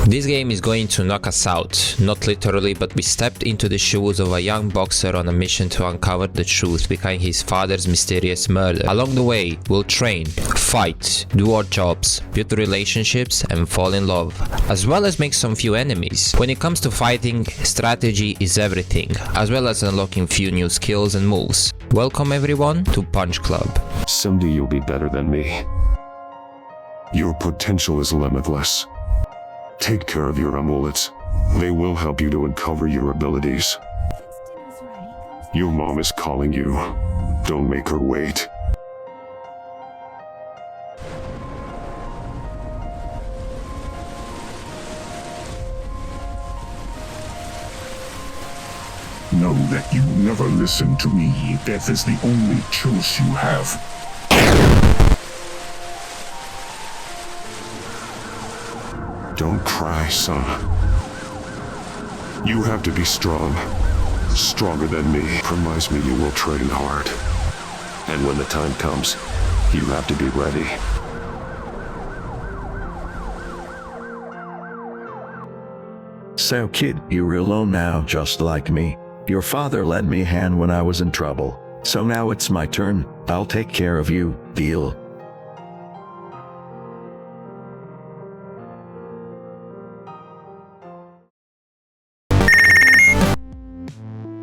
This game is going to knock us out, not literally, but we stepped into the shoes of a young boxer on a mission to uncover the truth behind his father's mysterious murder. Along the way, we'll train, fight, do our jobs, build relationships and fall in love, as well as make some few enemies. When it comes to fighting, strategy is everything, as well as unlocking few new skills and moves. Welcome everyone to Punch Club. Someday you'll be better than me. Your potential is limitless. Take care of your amulets. They will help you to uncover your abilities. Your mom is calling you. Don't make her wait. Know that you never listen to me. Death is the only choice you have. Don't cry, son. You have to be strong. Stronger than me. Promise me you will train hard. And when the time comes, you have to be ready. So kid, you're alone now, just like me. Your father lent me a hand when I was in trouble. So now it's my turn. I'll take care of you, deal?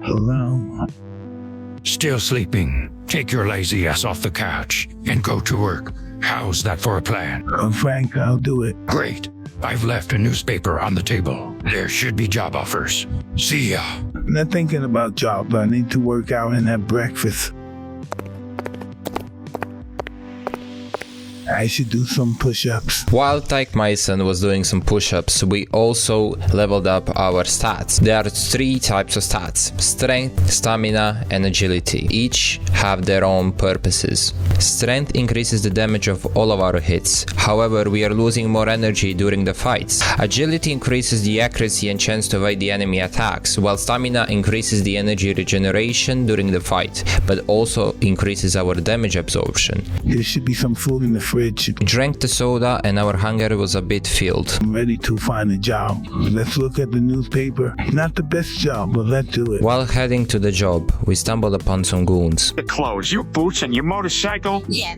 Hello? Still sleeping. Take your lazy ass off the couch and go to work. How's that for a plan? Frank, I'll do it. Great. I've left a newspaper on the table. There should be job offers. See ya. I'm not thinking about jobs. I need to work out and have breakfast. I should do some push-ups. While Tike Myson was doing some push-ups, we also leveled up our stats. There are 3 types of stats: strength, stamina and agility. Each have their own purposes. Strength increases the damage of all of our hits. However, we are losing more energy during the fights. Agility increases the accuracy and chance to evade the enemy attacks, while stamina increases the energy regeneration during the fight, but also increases our damage absorption. There should be some food in the fridge. We drank the soda and our hunger was a bit filled. I'm ready to find a job. Let's look at the newspaper. Not the best job, but let's do it. While heading to the job, we stumbled upon some goons. Your clothes, your boots, and your motorcycle? Yeah.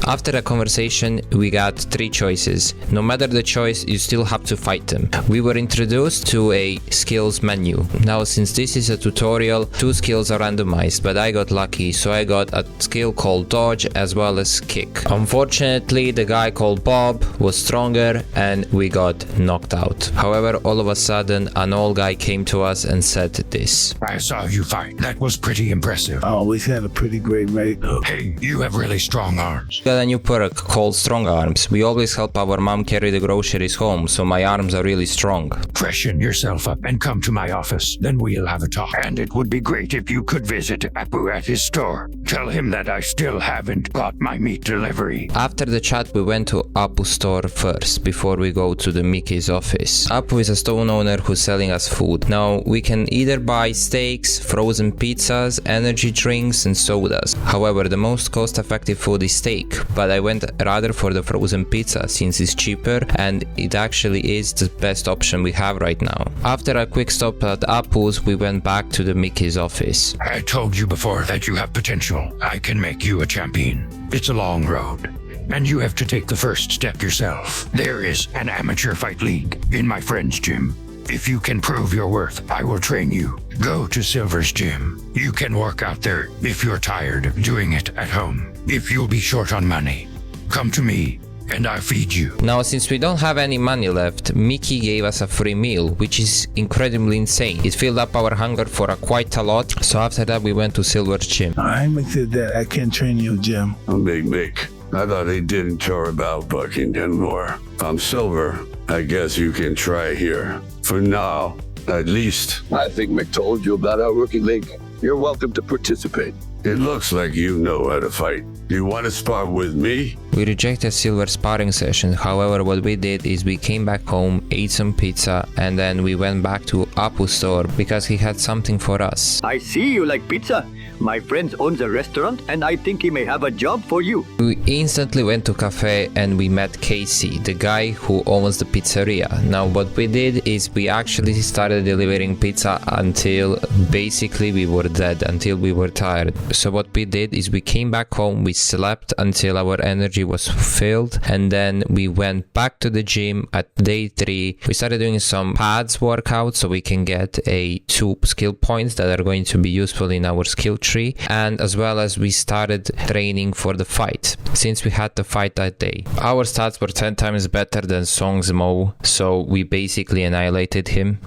After a conversation, we got 3 choices. No matter the choice, you still have to fight them. We were introduced to a skills menu. Now, since this is a tutorial, 2 skills are randomized, but I got lucky, so I got a skill called dodge as well as kick. Unfortunately, the guy called Bob was stronger and we got knocked out. However, all of a sudden, an old guy came to us and said this. I saw you fight. That was pretty impressive. I always had a pretty great rate. Hey, you have really strong arms. Got a new perk called strong arms. We always help our mom carry the groceries home, so my arms are really strong. Freshen yourself up and come to my office. Then we'll have a talk. And it would be great if you could visit Apu at his store. Tell him that I still haven't got my meat delivery. After the chat, we went to Apu's store first, before we go to the Mickey's office. Apu is a store owner who's selling us food. Now, we can either buy steaks, frozen pizzas, energy drinks, and sodas. However, the most cost-effective food is steak, but I went rather for the frozen pizza since it's cheaper and it actually is the best option we have right now. After a quick stop at Apu's, we went back to the Mickey's office. I told you before that you have potential. I can make you a champion. It's a long road, and you have to take the first step yourself. There is an amateur fight league in my friend's gym. If you can prove your worth, I will train you. Go to Silver's gym. You can work out there if you're tired of doing it at home. If you'll be short on money, come to me and I'll feed you. Now, since we don't have any money left, Mickey gave us a free meal, which is incredibly insane. It filled up our hunger for quite a lot, so after that we went to Silver's gym. I admitted that I can't train your gym. I'm Big Mick. I thought he didn't care about bucking anymore. I'm Silver. I guess you can try here. For now, at least. I think Mick told you about our rookie league. You're welcome to participate. It looks like you know how to fight. You want to spar with me? We rejected Silver's sparring session. However, what we did is we came back home, ate some pizza, and then we went back to Apu's store because he had something for us. I see you like pizza. My friend owns a restaurant and I think he may have a job for you. We instantly went to cafe and we met Casey, the guy who owns the pizzeria. Now what we did is we actually started delivering pizza until basically we were dead, until we were tired. So what we did is we came back home, we slept until our energy was filled, and then we went back to the gym at day 3. We started doing some pads workout so we can get 2 skill points that are going to be useful in our skill tree, and as well as we started training for the fight since we had the fight that day. Our stats were 10 times better than Song's Mo, so we basically annihilated him.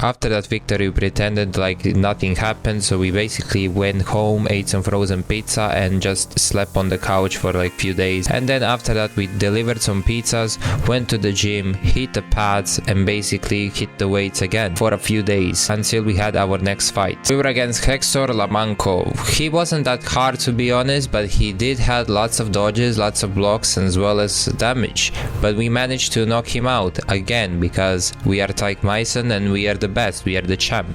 After that victory, we pretended like nothing happened, so we basically went home, ate some frozen pizza and just slept on the couch for like few days. And then after that we delivered some pizzas, went to the gym, hit the pads and basically hit the weights again for a few days until we had our next fight. We were against Hector Lamanco. He wasn't that hard to be honest, but he did have lots of dodges, lots of blocks as well as damage. But we managed to knock him out again because we are Tike Myson and we are the best, we are the champ.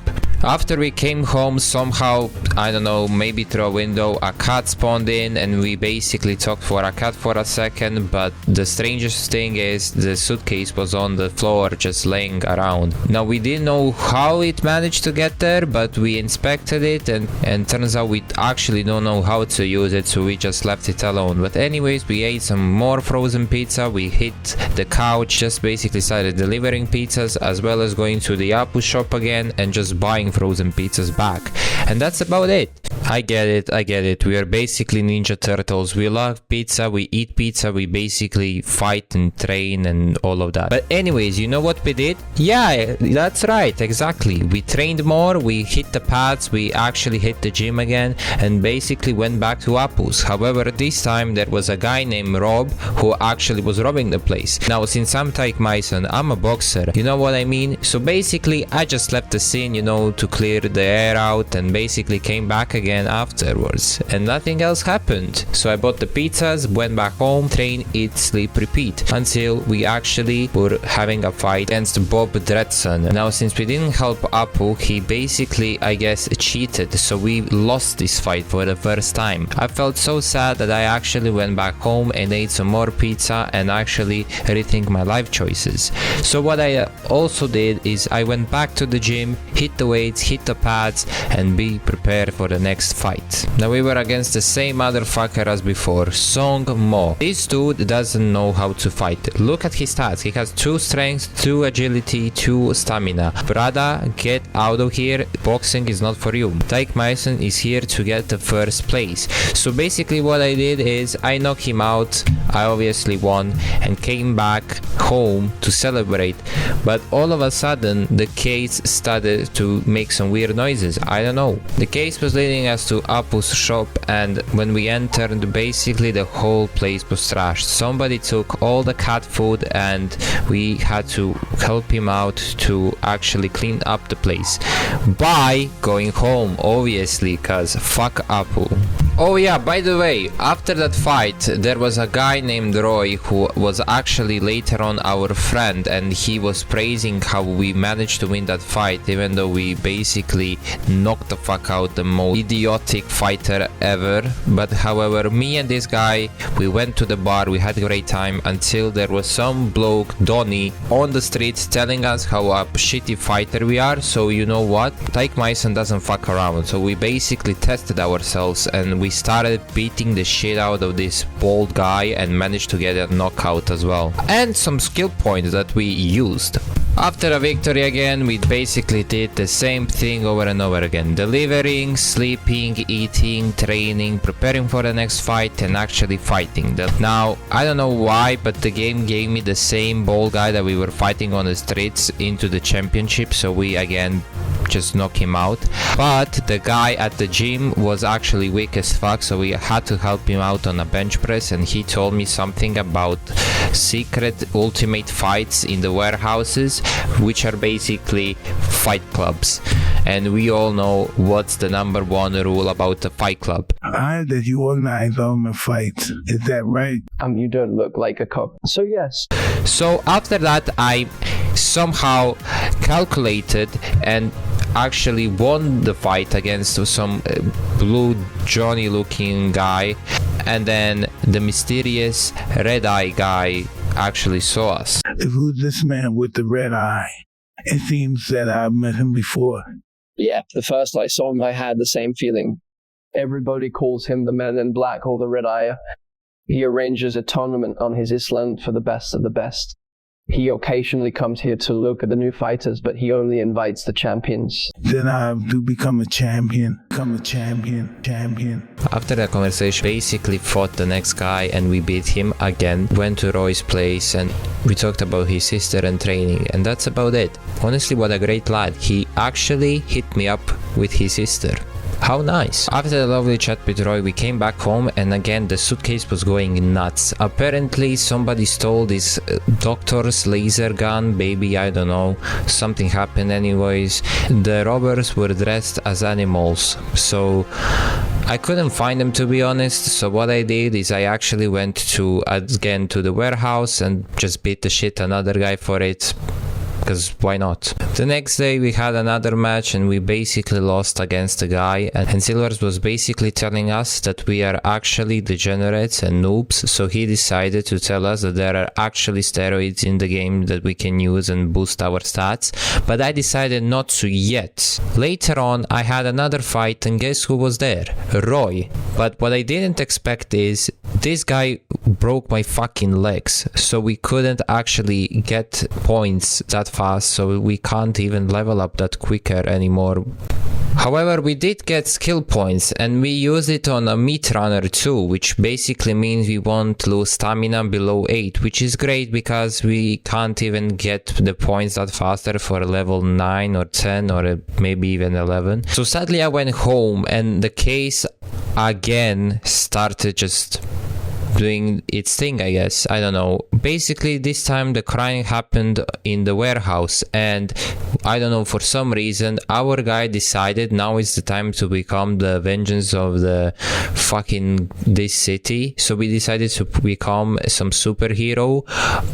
After we came home, somehow, I don't know, maybe through a window, a cat spawned in and we basically talked for a cat for a second, but the strangest thing is the suitcase was on the floor just laying around. Now we didn't know how it managed to get there, but we inspected it and turns out we actually don't know how to use it, so we just left it alone. But anyways, we ate some more frozen pizza, we hit the couch, just basically started delivering pizzas as well as going to the Apu shop again and just buying frozen pizzas back, and that's about it. I get it, we are basically Ninja Turtles. We love pizza, we eat pizza, we basically fight and train and all of that. But anyways, you know what we did? Yeah, that's right, exactly. We trained more, we hit the pads, we actually hit the gym again and basically went back to Apu's. However, this time there was a guy named Rob who actually was robbing the place. Now since I'm Tike Myson, I'm a boxer, you know what I mean? So basically I just left the scene, you know, to clear the air out and basically came back again afterwards and nothing else happened. So I bought the pizzas, went back home, train, eat, sleep, repeat until we actually were having a fight against Bob Dredson. Now since we didn't help Apu, he basically, I guess, cheated, so we lost this fight for the first time. I felt so sad that I actually went back home and ate some more pizza and actually rethink my life choices. So what I also did is I went back to the gym, hit the weights, hit the pads and be prepared for the next fight. Now we were against the same motherfucker as before, Song Mo. This dude doesn't know how to fight. Look at his stats. He has 2 strength, 2 agility, 2 stamina. Brother, get out of here. Boxing is not for you. Tike Myson is here to get the first place. So basically what I did is I knocked him out. I obviously won and came back home to celebrate. But all of a sudden the case started to make some weird noises. I don't know. The case was leading us to Apu's shop and when we entered basically the whole place was trashed. Somebody took all the cat food and we had to help him out to actually clean up the place by going home, obviously, cause fuck Apu. Oh yeah, by the way, after that fight there was a guy named Roy who was actually later on our friend and he was praising how we managed to win that fight even though we basically knocked the fuck out the most idiotic fighter ever. But however, me and this guy, we went to the bar, we had a great time until there was some bloke, Donny, on the streets telling us how a shitty fighter we are. So you know what? Tike Myson doesn't fuck around, so we basically tested ourselves and we started beating the shit out of this bald guy and managed to get a knockout as well. And some skill points that we used. After a victory again, we basically did the same thing over and over again. Delivering, sleeping, eating, training, preparing for the next fight and actually fighting. Now, I don't know why, but the game gave me the same bald guy that we were fighting on the streets into the championship, so we again just knock him out. But the guy at the gym was actually weak as fuck, so we had to help him out on a bench press and he told me something about secret ultimate fights in the warehouses, which are basically fight clubs. And we all know what's the number one rule about the Fight Club. I heard that you organize ultimate fights. Is that right? You don't look like a cop. So yes. So after that, I somehow calculated and actually won the fight against some blue Johnny looking guy, and then the mysterious red eye guy actually saw us. Who's this man with the red eye? It seems that I've met him before. Yeah, the first I saw him, I had the same feeling. Everybody calls him the Man in Black or the Red Eye. He arranges a tournament on his island for the best of the best. He occasionally comes here to look at the new fighters, but he only invites the champions. Then I have to become a champion. Champion. After that conversation, basically fought the next guy and we beat him again. Went to Roy's place and we talked about his sister and training, and that's about it. Honestly, what a great lad. He actually hit me up with his sister. How nice. After the lovely chat with Roy, we came back home and again the suitcase was going nuts. Apparently somebody stole this doctor's laser gun, baby, I don't know. Something happened anyways. The robbers were dressed as animals, so I couldn't find them, to be honest. So what I did is I actually went to the warehouse and just beat the shit another guy for it. Because why not? The next day we had another match and we basically lost against a guy, and Silvers was basically telling us that we are actually degenerates and noobs, so he decided to tell us that there are actually steroids in the game that we can use and boost our stats, but I decided not to yet. Later on I had another fight and guess who was there? Roy. But what I didn't expect is this guy broke my fucking legs, so we couldn't actually get points that fast, so we can't even level up that quicker anymore. However, we did get skill points and we use it on a meat runner too, which basically means we won't lose stamina below 8, which is great because we can't even get the points that faster for level 9 or 10 or maybe even 11. So sadly I went home and the case again started just doing its thing, I guess. I don't know. Basically this time the crime happened in the warehouse and I don't know, for some reason our guy decided now is the time to become the vengeance of the fucking this city. So we decided to become some superhero,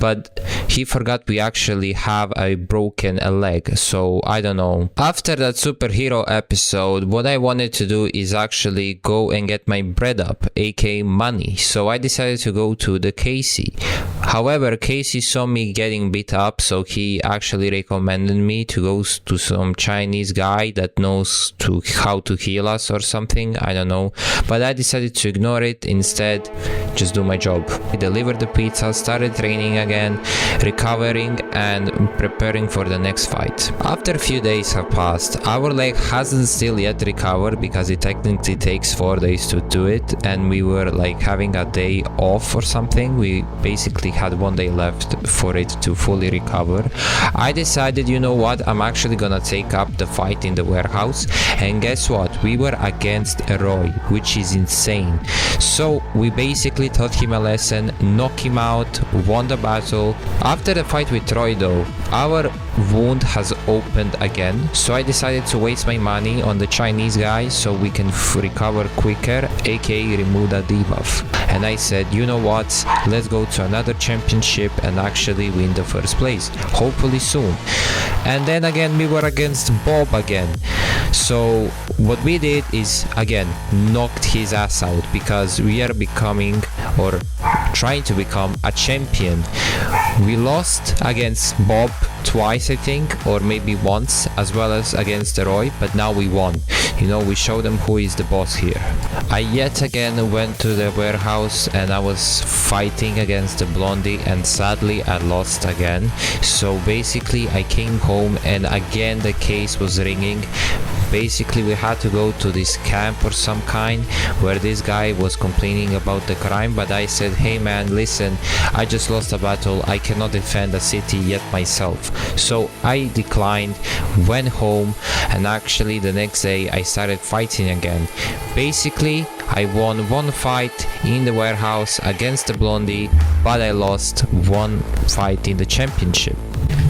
but he forgot we actually have a broken leg. So I don't know. After that superhero episode, what I wanted to do is actually go and get my bread up, aka money. So I decided to go to the Casey. However, Casey saw me getting beat up, so he actually recommended me to go to some Chinese guy that knows how to heal us or something, I don't know. But I decided to ignore it, instead just do my job. I delivered the pizza, started training again, recovering and preparing for the next fight. After a few days have passed, our leg hasn't still yet recovered because it technically takes 4 days to do it, and we were like having a day off or something. We basically had 1 day left for it to fully recover. I decided, you know what, I'm actually gonna take up the fight in the warehouse, and guess what, we were against Roy, which is insane. So we basically taught him a lesson, knocked him out, won the battle. After the fight with Roy though, our wound has opened again, so I decided to waste my money on the Chinese guy so we can recover quicker, aka remove the debuff. And I said, you know what, let's go to another championship and actually win the first place, hopefully soon. And then again we were against Bob again, so what we did is again knocked his ass out because we are becoming or trying to become a champion. We lost against Bob twice, I think, or maybe once, as well as against Roy, but now we won. You know, we showed them who is the boss here. I yet again went to the warehouse and I was fighting against the blondie, and sadly I lost again. So basically I came home and again the case was ringing. Basically we had to go to this camp or some kind where this guy was complaining about the crime, but I said, hey man, listen, I just lost a battle, I cannot defend a city yet myself. So I declined, went home, and actually the next day I started fighting again. Basically I won one fight in the warehouse against the blondie, but I lost one fight in the championship.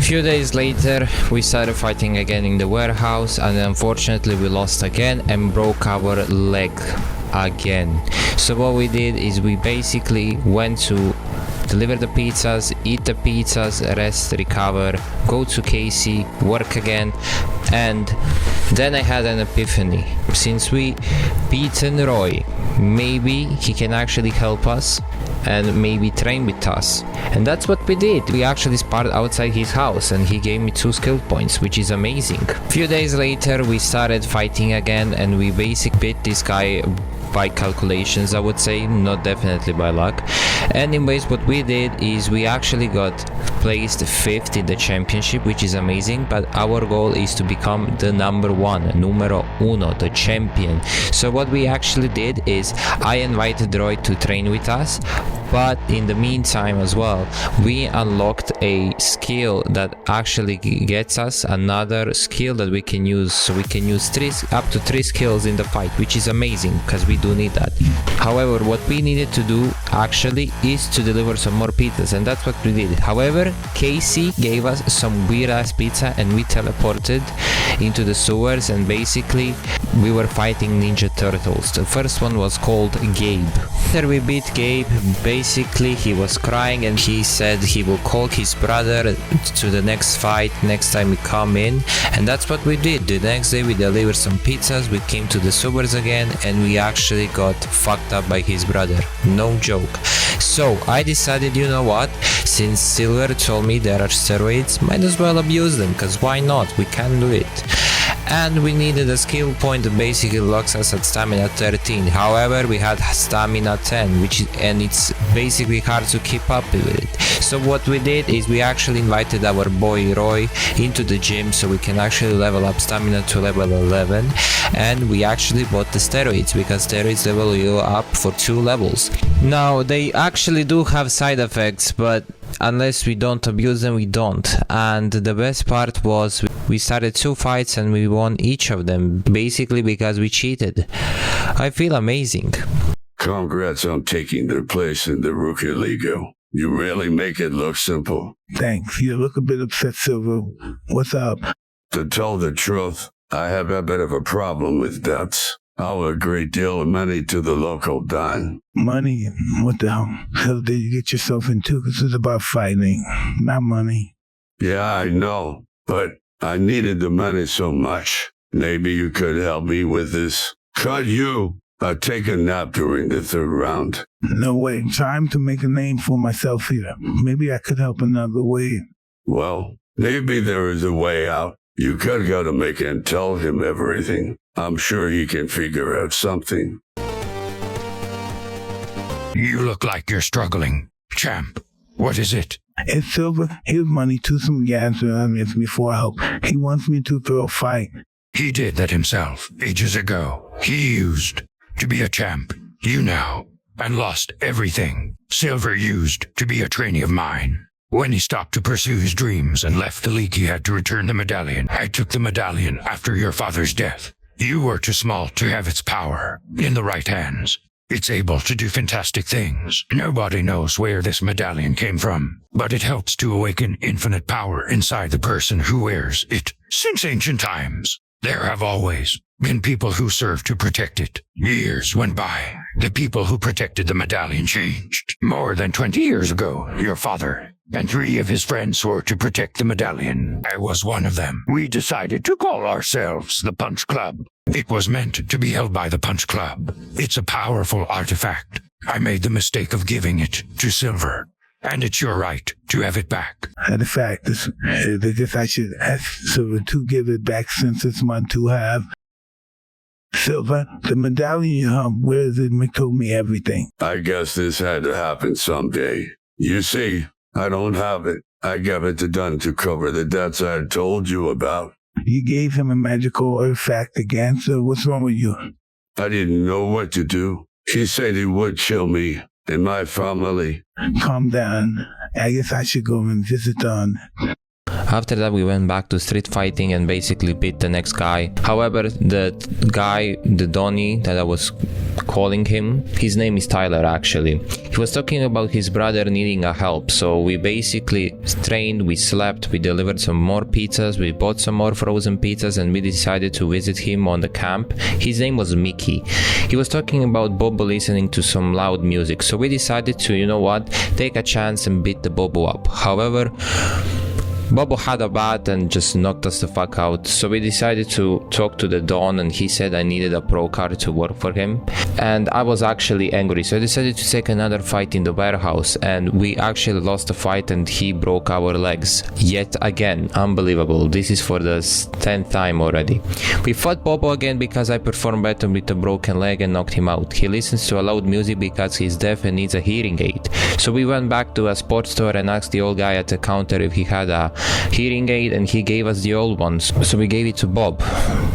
Few days later, we started fighting again in the warehouse, and unfortunately we lost again and broke our leg again. So what we did is we basically went to deliver the pizzas, eat the pizzas, rest, recover, go to Casey, work again, and then I had an epiphany. Since we beaten Roy, maybe he can actually help us and maybe train with us. And that's what we did. We actually sparred outside his house and he gave me 2 skill points, which is amazing. Few days later we started fighting again and we basically beat this guy by calculations, I would say, not definitely by luck. Anyways, what we did is we actually got placed 5th in the championship, which is amazing, but our goal is to become the number 1, numero uno, the champion. So what we actually did is I invited Roy to train with us, but in the meantime as well, we unlocked a skill that actually gets us another skill that we can use. So we can use up to 3 skills in the fight, which is amazing because we do need that. However, what we needed to do actually is to deliver some more pizzas, and that's what we did. However, Casey gave us some weird ass pizza and we teleported into the sewers, and basically we were fighting Ninja Turtles. The first one was called Gabe. After we beat Gabe, basically he was crying and he said he will call his brother to the next fight next time we come in, and that's what we did. The next day we delivered some pizzas, we came to the sewers again, and we actually got fucked up by his brother. No joke. So I decided, you know what, since Silver told me there are steroids, might as well abuse them, cause why not, we can do it. And we needed a skill point that basically locks us at stamina 13. However, we had stamina 10, and it's basically hard to keep up with it. So what we did is we actually invited our boy Roy into the gym so we can actually level up stamina to level 11, and we actually bought the steroids because steroids level you up for 2 levels. Now they actually do have side effects, but unless we don't abuse them, we don't. And the best part was we started 2 fights and we won each of them, basically because we cheated. I feel amazing. Congrats on taking their place in the Rookie League. You really make it look simple. Thanks. You look a bit upset, Silver. What's up? To tell the truth, I have a bit of a problem with debts. I owe a great deal of money to the local Don. Money? What the hell did you get yourself into? This is about fighting, not money. Yeah, I know, but I needed the money so much. Maybe you could help me with this. Could you? I'll take a nap during the 3rd round. No way. Time to make a name for myself here. Maybe I could help another way. Well, maybe there is a way out. You could go to Mick and tell him everything. I'm sure he can figure out something. You look like you're struggling. Champ, what is it? It's Silver. Here's money to some gas before I help. He wants me to throw a fight. He did that himself, ages ago. He used to be a champ, you know, and lost everything Silver used to be a trainee of mine. When he stopped to pursue his dreams and left the league, he had to return the medallion. I took the medallion after your father's death. You were too small to have its power in the right hands. It's able to do fantastic things. Nobody knows where this medallion came from, but it helps to awaken infinite power inside the person who wears it. Since ancient times, there have always been people who served to protect it. Years went by. The people who protected the medallion changed. More than 20 years ago, your father and 3 of his friends swore to protect the medallion. I was one of them. We decided to call ourselves the Punch Club. It was meant to be held by the Punch Club. It's a powerful artifact. I made the mistake of giving it to Silver, and it's your right to have it back. Artifact. I guess I should ask Silver to give it back since it's mine to have. Silver, the medallion, where is it? Mick told me everything. I guess this had to happen someday. You see, I don't have it. I gave it to Dunn to cover the debts I had told you about. You gave him a magical artifact again, so what's wrong with you? I didn't know what to do. He said he would kill me and my family. Calm down. I guess I should go and visit Don. After that we went back to street fighting and basically beat the next guy. However, the guy, the Donnie that I was calling him, his name is Tyler actually. He was talking about his brother needing a help, so we basically trained, we slept, we delivered some more pizzas, we bought some more frozen pizzas, and we decided to visit him on the camp. His name was Mickey. He was talking about Bobo listening to some loud music, so we decided to, you know what, take a chance and beat the Bobo up. However, Bobo had a bat and just knocked us the fuck out, so we decided to talk to the Don, and he said I needed a pro card to work for him, and I was actually angry, so I decided to take another fight in the warehouse, and we actually lost the fight and he broke our legs yet again. Unbelievable. This is for the 10th time already. We fought Bobo again because I performed better with a broken leg and knocked him out. He listens to a loud music because he's deaf and needs a hearing aid, so we went back to a sports store and asked the old guy at the counter if he had a hearing aid, and he gave us the old ones, so we gave it to Bob.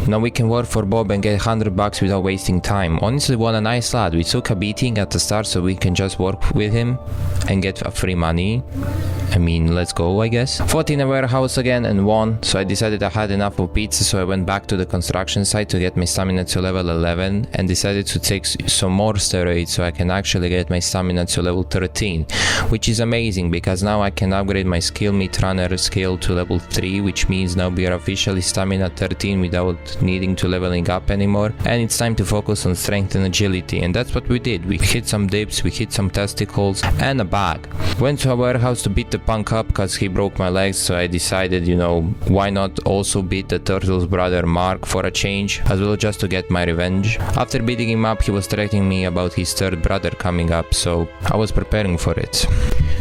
Now we can work for Bob and get $100 without wasting time. Honestly, what a nice lad. We took a beating at the start so we can just work with him and get free money. I mean, let's go, I guess. Fought in a warehouse again and won, so I decided I had enough of pizza, so I went back to the construction site to get my stamina to level 11 and decided to take some more steroids so I can actually get my stamina to level 13, which is amazing because now I can upgrade my skill meet runner skill to level 3, which means now we are officially stamina 13 without needing to leveling up anymore, and it's time to focus on strength and agility, and that's what we did. We hit some dips, we hit some testicles and a bag. Went to a warehouse to beat the punk up because he broke my legs, so I decided, you know, why not also beat the Turtle's brother Mark for a change, as well just to get my revenge. After beating him up, he was threatening me about his third brother coming up, so I was preparing for it.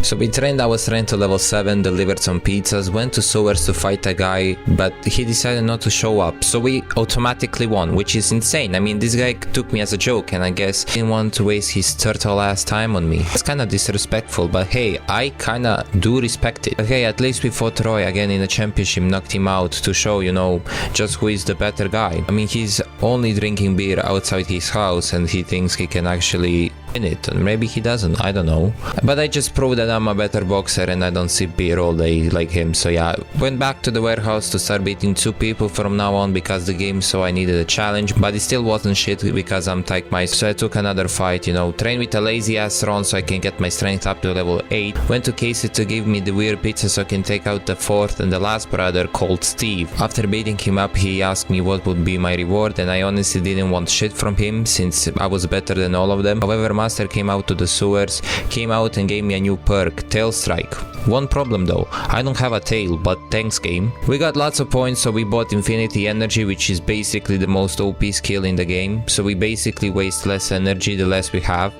So we trained our strength to level 7, delivered some pizzas, went to sewers to fight a guy, but he decided not to show up, so we automatically won, which is insane. I mean, this guy took me as a joke, and I guess he didn't want to waste his turtle ass time on me. It's kinda disrespectful, but hey, I kinda do respect it. Okay, at least we fought Roy again in the championship, knocked him out to show, you know, just who is the better guy. I mean, he's only drinking beer outside his house and he thinks he can actually win it, and maybe he doesn't, I don't know. But I just proved that I'm a better boxer and I don't sip beer all day like him, so yeah. Went back to the warehouse to start beating 2 people from now on because the game so I needed a challenge, but it still wasn't shit because I'm Tike Myson, so I took another fight, you know, trained with a lazy ass Ron so I can get my strength up to level 8, went to Casey to give me the weird pizza so I can take out the 4th and the last brother called Steve. After beating him up, he asked me what would be my reward, and I honestly didn't want shit from him since I was better than all of them. However, Master came out to the sewers, came out and gave me a new perk, Tail Strike. One problem though, I don't have a tail, but thanks game. We got lots of points, so we bought Infinity Energy, which is basically the most OP skill in the game, so we basically waste less energy the less we have.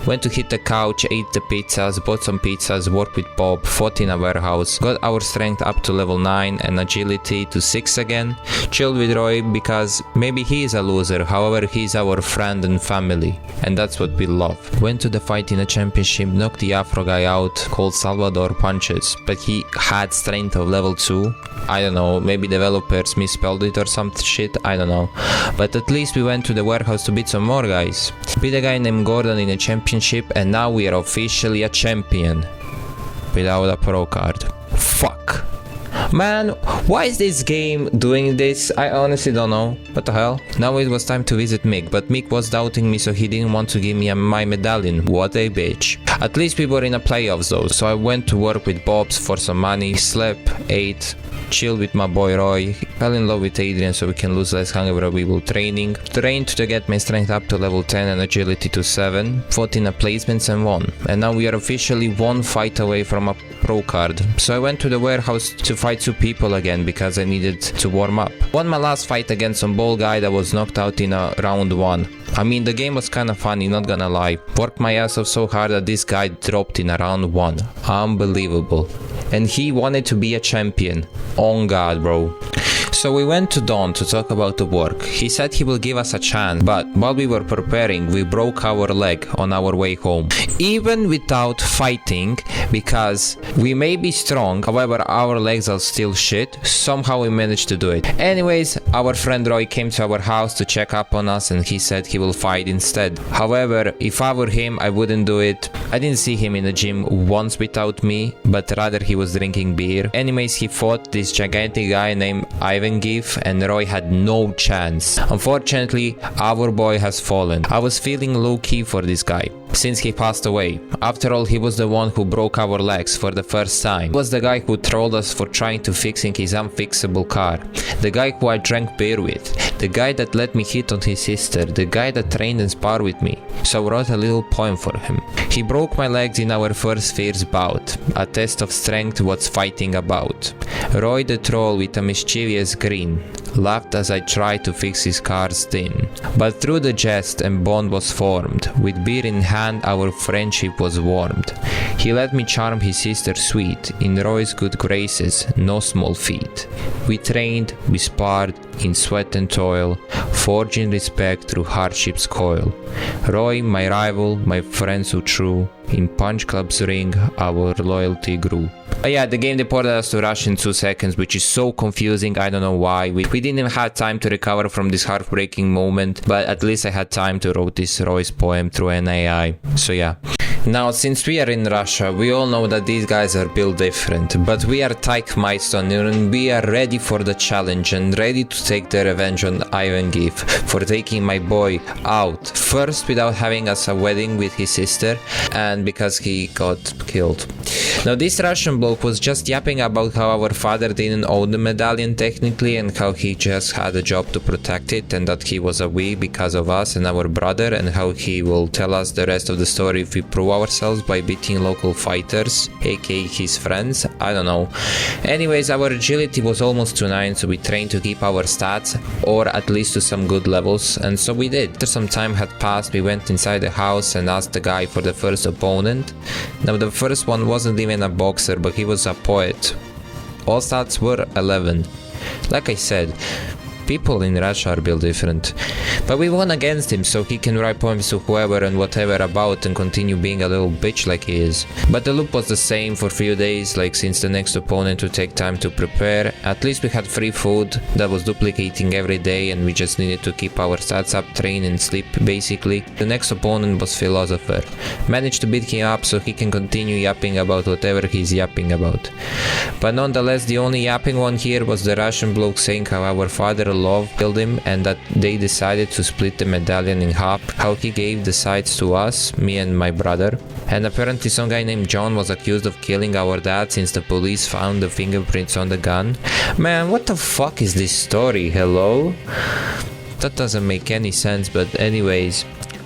Went to hit the couch, ate the pizzas, bought some pizzas, worked with Bob, fought in a warehouse, got our strength up to level 9 and agility to 6 again, chilled with Roy because maybe he is a loser, however he's our friend and family, and that's what we love. Went to the fight in a championship, knocked the Afro guy out called Salvador Punches, but he had strength of level 2. I don't know, maybe developers misspelled it or some shit, I don't know. But at least we went to the warehouse to beat some more guys. Beat a guy named Gordon in a championship, and now we are officially a champion. Without a pro card. Fuck. Man, why is this game doing this? I honestly don't know. What the hell? Now it was time to visit Mick, but Mick was doubting me, so he didn't want to give me my medallion. What a bitch. At least we were in the playoffs though, so I went to work with Bob's for some money, slept, ate, chilled with my boy Roy, fell in love with Adrian so we can lose less hunger we will training, trained to get my strength up to level 10 and agility to 7, fought in a placements and won. And now we are officially 1 fight away from a pro card. So I went to the warehouse to fight 2 people again because I needed to warm up. Won my last fight against some bald guy that was knocked out in a round 1. I mean, the game was kinda funny, not gonna lie. Worked my ass off so hard that this guy dropped in a round 1. Unbelievable. And he wanted to be a champion. On God, bro. So we went to Don to talk about the work. He said he will give us a chance, but while we were preparing, we broke our leg on our way home. Even without fighting, because we may be strong, however our legs are still shit, somehow we managed to do it. Anyways, our friend Roy came to our house to check up on us and he said he will fight instead. However, if I were him, I wouldn't do it. I didn't see him in the gym once without me, but rather he was drinking beer. Anyways, he fought this gigantic guy named Avenge, and Roy had no chance. Unfortunately, our boy has fallen. I was feeling low-key for this guy, since he passed away. After all, he was the one who broke our legs for the first time. He was the guy who trolled us for trying to fixing his unfixable car. The guy who I drank beer with. The guy that let me hit on his sister. The guy that trained and sparred with me. So I wrote a little poem for him. He broke my legs in our first fierce bout. A test of strength what's fighting about. Roy the troll with a mischievous grin laughed as I tried to fix his car's tin. But through the jest and bond was formed. With beer in hand our friendship was warmed. He let me charm his sister sweet. In Roy's good graces, no small feat. We trained, we sparred, in sweat and toil, forging respect through hardship's coil. Roy, my rival, my friend so true, in Punch Club's ring, our loyalty grew. But yeah, the game deported us to Russia in 2 seconds, which is so confusing, I don't know why. We didn't even have time to recover from this heartbreaking moment, but at least I had time to write this Roy's poem through an AI. So yeah. Now, since we are in Russia, we all know that these guys are built different, but we are Tike Myson Who, and we are ready for the challenge and ready to take the revenge on Avenge for taking my boy out. First, without having us a wedding with his sister, and because he got killed. Now, this Russian bloke was just yapping about how our father didn't own the medallion technically, and how he just had a job to protect it, and that he was a we because of us and our brother, and how he will tell us the rest of the story if we prove ourselves by beating local fighters, aka his friends, I don't know. Anyways, our agility was almost to 9, so we trained to keep our stats, or at least to some good levels, and so we did. After some time had passed, we went inside the house and asked the guy for the first opponent. Now the first one wasn't even a boxer, but he was a poet. All stats were 11. Like I said, people in Russia are built different. But we won against him, so he can write poems to whoever and whatever about and continue being a little bitch like he is. But the loop was the same for a few days, like since the next opponent would take time to prepare. At least we had free food that was duplicating every day, and we just needed to keep our stats up, train and sleep basically. The next opponent was Philosopher. Managed to beat him up so he can continue yapping about whatever he's yapping about. But nonetheless, the only yapping one here was the Russian bloke saying how our father love killed him and that they decided to split the medallion in half, how he gave the sides to us, me and my brother. And apparently some guy named John was accused of killing our dad since the police found the fingerprints on the gun. Man, what the fuck is this story? Hello? That doesn't make any sense, but anyways.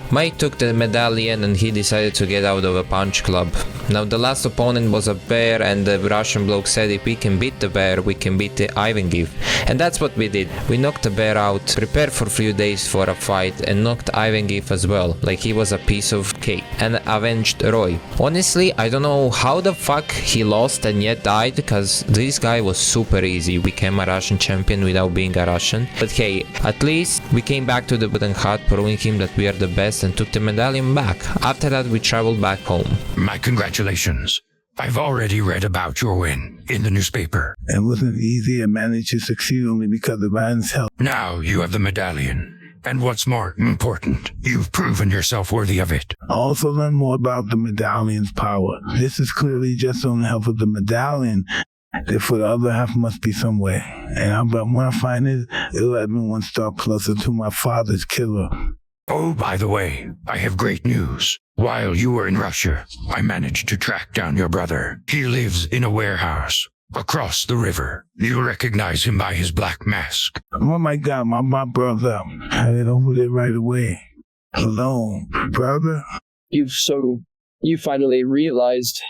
Mike took the medallion and he decided to get out of a punch club. Now the last opponent was a bear, and the Russian bloke said if we can beat the bear, we can beat the Avenge. And that's what we did. We knocked the bear out, prepared for a few days for a fight, and knocked Avenge as well, like he was a piece of cake, and avenged Roy. Honestly, I don't know how the fuck he lost and yet died, because this guy was super easy. We became a Russian champion without being a Russian. But hey, at least we came back to the wooden hut, proving him that we are the best, and took the medallion back. After that, we traveled back home. My congratulations. I've already read about your win in the newspaper. It wasn't easy. I managed to succeed only because of Ryan's help. Now you have the medallion. And what's more important, you've proven yourself worthy of it. I also learned more about the medallion's power. This is clearly just on the help of the medallion. Therefore, the other half must be somewhere. And when I find it, it'll let me one step closer to my father's killer. Oh, by the way, I have great news. While you were in Russia, I managed to track down your brother. He lives in a warehouse across the river. You'll recognize him by his black mask. Oh my God, my brother. I had over there right away. Hello, brother? You finally realized,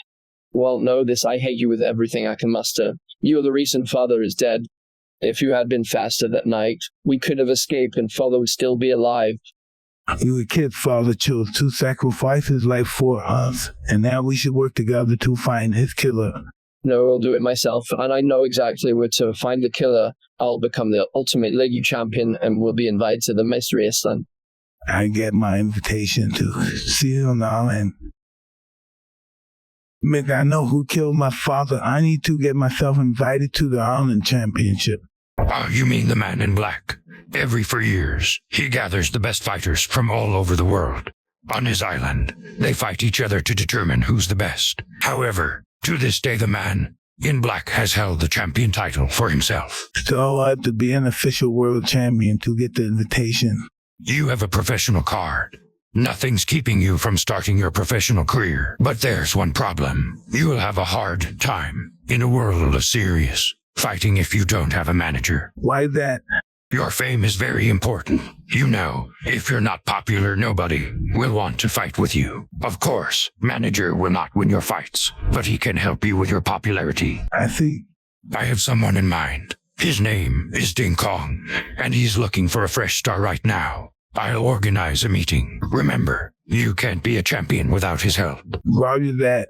well, no, this I hate you with everything I can muster. Your the recent father is dead. If you had been faster that night, we could have escaped and father would still be alive. You a kid, father chose to sacrifice his life for us, and now we should work together to find his killer. No, I'll do it myself, and I know exactly where to find the killer. I'll become the ultimate League champion, and we'll be invited to the Mystery Island. I get my invitation to see you on the island. Mick, I know who killed my father. I need to get myself invited to the island championship. Oh, you mean the man in black? Every 4 years, he gathers the best fighters from all over the world. On his island, they fight each other to determine who's the best. However, to this day the man in black has held the champion title for himself. So I have to be an official world champion to get the invitation. You have a professional card. Nothing's keeping you from starting your professional career. But there's one problem. You will have a hard time in a world of serious fighting if you don't have a manager. Why that? Your fame is very important. You know, if you're not popular, nobody will want to fight with you. Of course, manager will not win your fights, but he can help you with your popularity. I see. I have someone in mind. His name is Ding Kong, and he's looking for a fresh start right now. I'll organize a meeting. Remember, you can't be a champion without his help. Roger that.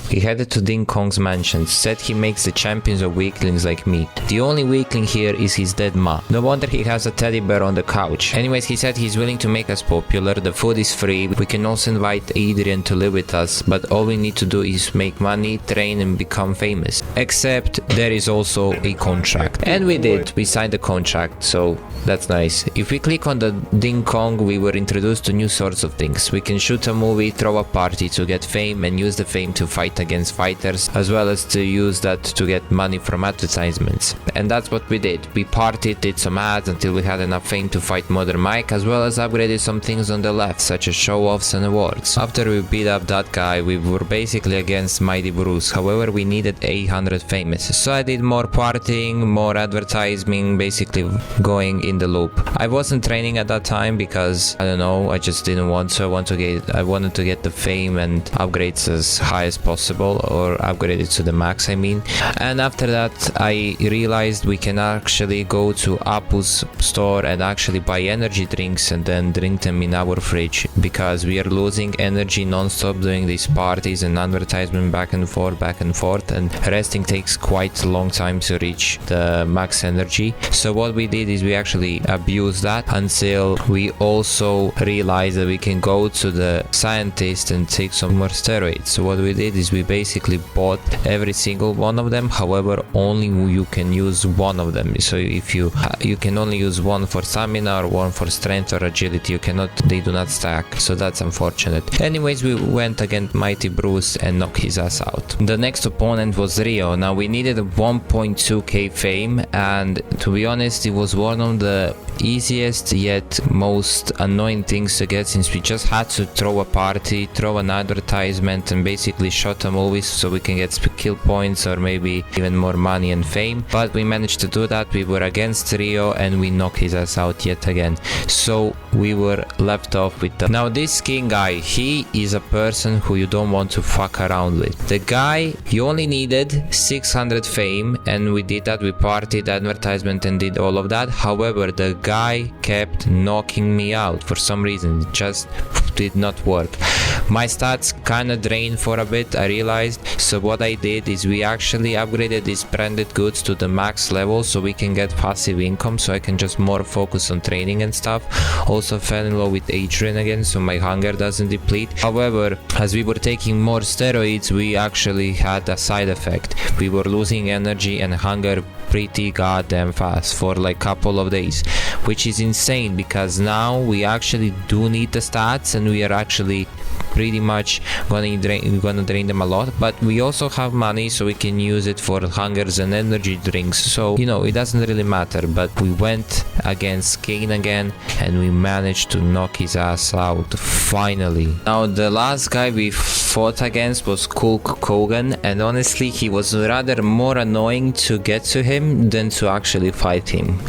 He headed to Ding Kong's mansion, said he makes the champions of weaklings like me. The only weakling here is his dead ma. No wonder he has a teddy bear on the couch. Anyways, he said he's willing to make us popular, the food is free, we can also invite Adrian to live with us, but all we need to do is make money, train and become famous. Except there is also a contract. And we did, we signed the contract, so that's nice. If we click on the Ding Kong, we were introduced to new sorts of things. We can shoot a movie, throw a party to get fame and use the fame to fight against fighters, as well as to use that to get money from advertisements. And that's what we did. We partied, did some ads until we had enough fame to fight Modern Mike, as well as upgraded some things on the left, such as show-offs and awards. After we beat up that guy, we were basically against Mighty Bruce, however we needed 800 famous. So I did more partying, more advertising, basically going in the loop. I wasn't training at that time because, I don't know, I just didn't want to. I wanted to get the fame and upgrades as high as possible, or upgrade it to the max, I mean. And after that I realized we can actually go to Apu's store and actually buy energy drinks and then drink them in our fridge, because we are losing energy non-stop doing these parties and advertisement back and forth, and resting takes quite a long time to reach the max energy. So what we did is we actually abused that until we also realized that we can go to the scientist and take some more steroids. So what we did is we basically bought every single one of them, however only you can use one of them. So if you can only use one for stamina or one for strength or agility, they do not stack, so that's unfortunate. Anyways, we went against Mighty Bruce and knocked his ass out. The next opponent was Rio. Now we needed 1.2k fame, and to be honest it was one of the easiest yet most annoying things to get, since we just had to throw a party, throw an advertisement and basically shot a movie so we can get skill points or maybe even more money and fame. But we managed to do that. We were against Rio and we knocked his ass out yet again, so we were left off with the... Now this king guy, he is a person who you don't want to fuck around with. The guy, he only needed 600 fame and we did that. We partied, advertisement and did all of that. However, the guy kept knocking me out for some reason. It just did not work. My stats kinda drained for a bit, I realized. So what I did is we actually upgraded these branded goods to the max level so we can get passive income, so I can just more focus on training and stuff. Also fell in love with Adrian again, so my hunger doesn't deplete. However, as we were taking more steroids, we actually had a side effect. We were losing energy and hunger pretty goddamn fast for like couple of days, which is insane because now we actually do need the stats and we are actually pretty much gonna drain them a lot, but we also have money so we can use it for hungers and energy drinks, so you know it doesn't really matter. But we went against Kane again and we managed to knock his ass out finally. Now the last guy we fought against was Hulk Hogan, and honestly he was rather more annoying to get to him than to actually fight him.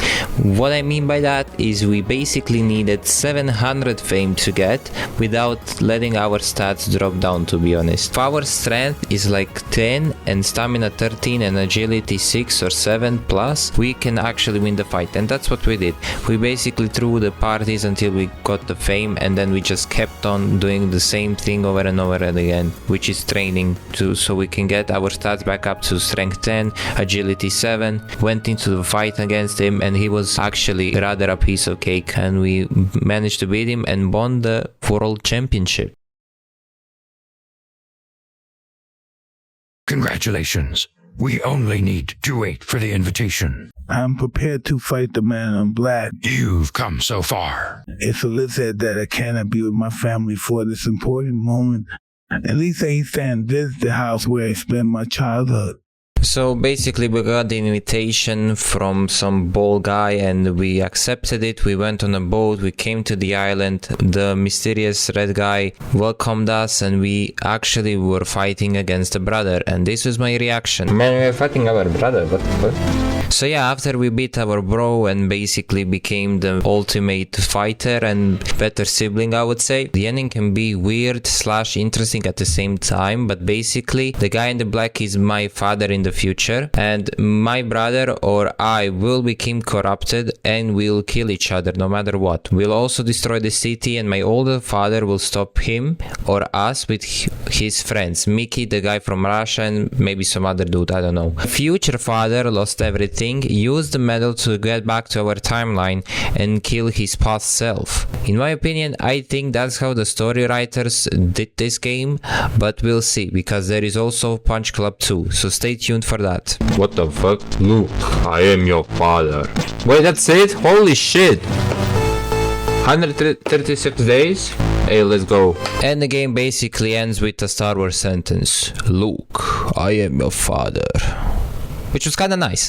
What I mean by that is we basically needed 700 fame to get without letting our stats drop down, to be honest. If our strength is like 10 and stamina 13 and agility 6 or 7 plus, we can actually win the fight, and that's what we did. We basically threw the parties until we got the fame, and then we just kept on doing the same thing over and over again, which is training so we can get our stats back up to strength 10, agility 7. Went into the fight against him and he was actually rather a piece of cake, and we managed to beat him and won the world championship. Congratulations. We only need to wait for the invitation. I'm prepared to fight the man in black. You've come so far. It's Elizabeth that I cannot be with my family for this important moment. At least I can visit the house where I spent my childhood. So basically we got the invitation from some bald guy and we accepted it. We went on a boat, we came to the island, the mysterious red guy welcomed us and we actually were fighting against a brother, and this was my reaction. Man, we were fighting our brother, what? So yeah, after we beat our bro and basically became the ultimate fighter and better sibling, I would say, the ending can be weird / interesting at the same time, but basically the guy in the black is my father in the future, and my brother or I will become corrupted and we'll kill each other no matter what. We'll also destroy the city and my older father will stop him or us with his friends, Mickey, the guy from Russia, and maybe some other dude, I don't know. Future father lost everything, used the medal to get back to our timeline and kill his past self. In my opinion, I think that's how the story writers did this game, but we'll see, because there is also Punch Club 2, so stay tuned for that. What the fuck? Luke, I am your father. Wait, that's it? Holy shit! 136 days? Hey, let's go. And the game basically ends with a Star Wars sentence. Luke, I am your father. Which was kinda nice.